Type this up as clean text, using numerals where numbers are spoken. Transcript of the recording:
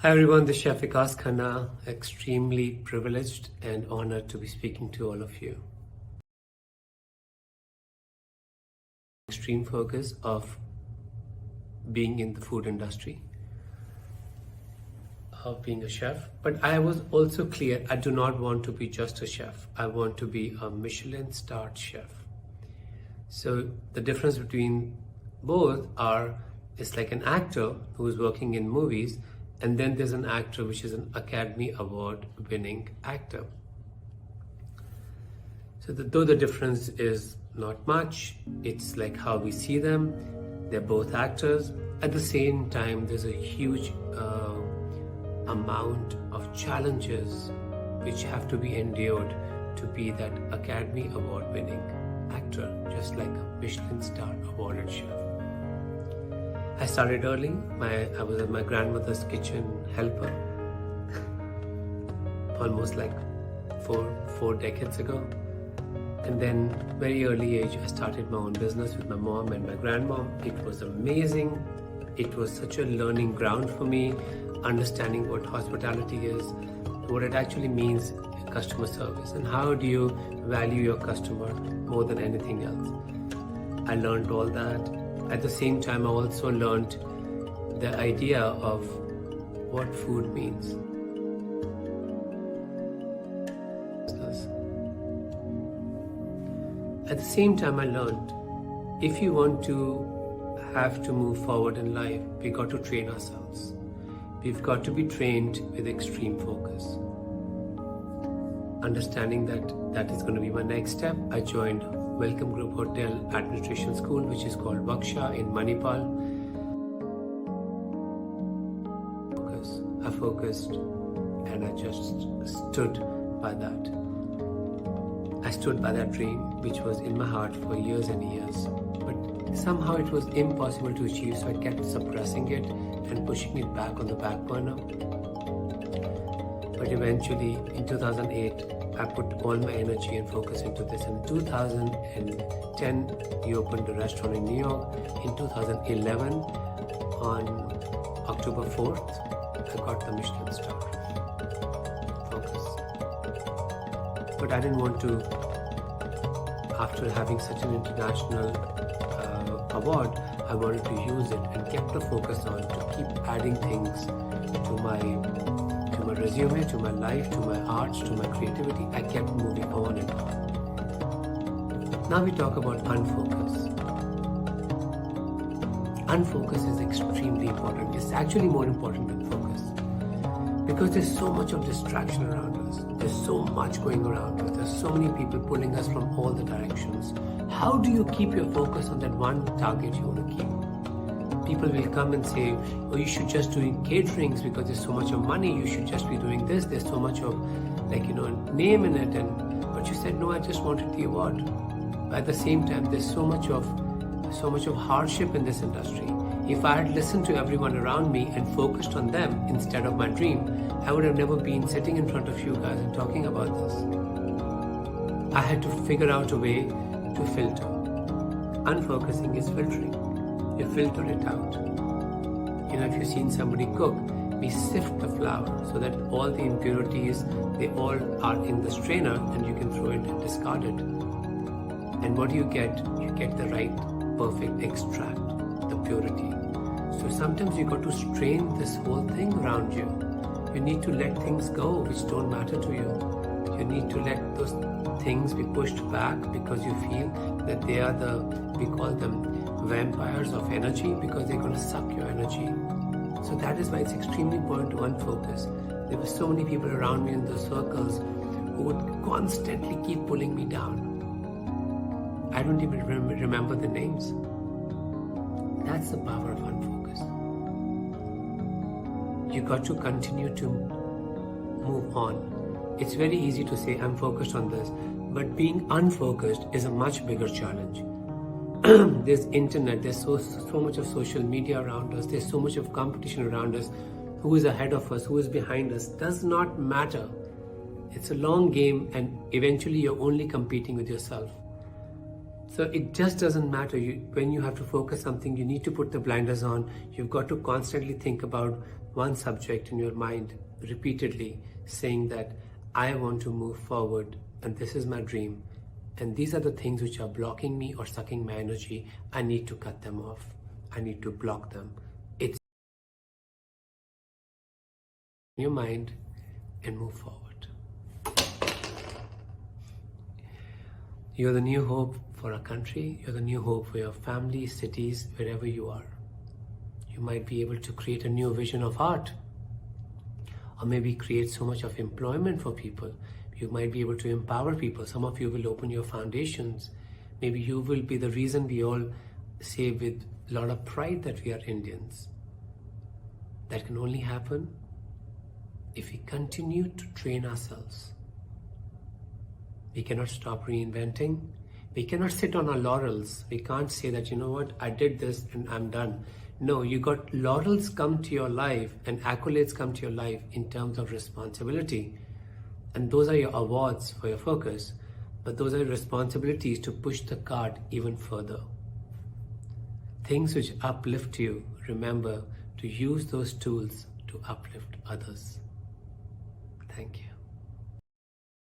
Hi everyone, this is Chef Vikas Khanna, extremely privileged and honored to be speaking to all of you. Extreme focus of being in the food industry, of being a chef, but I was also clear I do not want to be just a chef. I want to be a Michelin starred chef. So the difference between both it's like an actor who is working in movies, and then there's an actor which is an Academy Award winning actor. So though the difference is not much, it's like how we see them. They're both actors. At the same time, there's a huge amount of challenges which have to be endured to be that Academy Award winning actor, just like a Michelin star awarded chef. I started early. I was at my grandmother's kitchen helper, almost like four decades ago. And then very early age, I started my own business with my mom and my grandmom. It was amazing. It was such a learning ground for me, understanding what hospitality is, what it actually means, customer service, and how do you value your customer more than anything else. I learned all that. At the same time, I also learned the idea of what food means. At the same time, I learned if you want to have to move forward in life, we got to train ourselves. We've got to be trained with extreme focus. Understanding that is going to be my next step, I joined Welcome Group Hotel Administration School, which is called Vaksha in Manipal. I focused and I just stood by that. I stood by that dream, which was in my heart for years and years. But somehow it was impossible to achieve, so I kept suppressing it and pushing it back on the back burner. But eventually, in 2008, I put all my energy and focus into this. In 2010, we opened a restaurant in New York. In 2011, on October 4th, I got the Michelin star. Focus. But I didn't want to, after having such an international award, I wanted to use it and kept the focus on to keep adding things to my resume, to my life, to my arts, to my creativity. I kept moving on and on. Now we talk about unfocus. Unfocus is extremely important. It's actually more important than focus, because there's so much of distraction around us. There's so much going around us. There's so many people pulling us from all the directions. How do you keep your focus on that one target you want to keep? People will come and say, oh, you should just do caterings because there's so much of money. You should just be doing this. There's so much of name in it. But you said, no, I just wanted the award. But at the same time, there's so much of hardship in this industry. If I had listened to everyone around me and focused on them instead of my dream, I would have never been sitting in front of you guys and talking about this. I had to figure out a way to filter. Unfocusing is filtering. You filter it out. If you've seen somebody cook, we sift the flour so that all the impurities, they all are in the strainer, and you can throw it and discard it. And what do you get? You get the right, perfect extract, the purity. So sometimes you got to strain this whole thing around you. You need to let things go which don't matter to you. You need to let those things be pushed back because you feel that they are we call them vampires of energy, because they're going to suck your energy. So that is why it's extremely important to unfocus. There were so many people around me in those circles who would constantly keep pulling me down. I don't even remember the names. That's the power of unfocus. You got to continue to move on. It's very easy to say, I'm focused on this, but being unfocused is a much bigger challenge. There's internet, there's so much of social media around us, there's so much of competition around us. Who is ahead of us, who is behind us, does not matter. It's a long game, and eventually you're only competing with yourself. So it just doesn't matter. When you have to focus something, you need to put the blinders on. You've got to constantly think about one subject in your mind repeatedly, saying that I want to move forward and this is my dream. And these are the things which are blocking me or sucking my energy. I need to cut them off. I need to block them. It's in your mind and move forward. You're the new hope for our country. You're the new hope for your family, cities, wherever you are. You might be able to create a new vision of art, or maybe create so much of employment for people. You might be able to empower people. Some of you will open your foundations. Maybe you will be the reason we all say with a lot of pride that we are Indians. That can only happen if we continue to train ourselves. We cannot stop reinventing. We cannot sit on our laurels. We can't say that, you know what, I did this and I'm done. No, you got laurels come to your life and accolades come to your life in terms of responsibility. And those are your awards for your focus. But those are responsibilities to push the cart even further. Things which uplift you, remember to use those tools to uplift others. Thank you.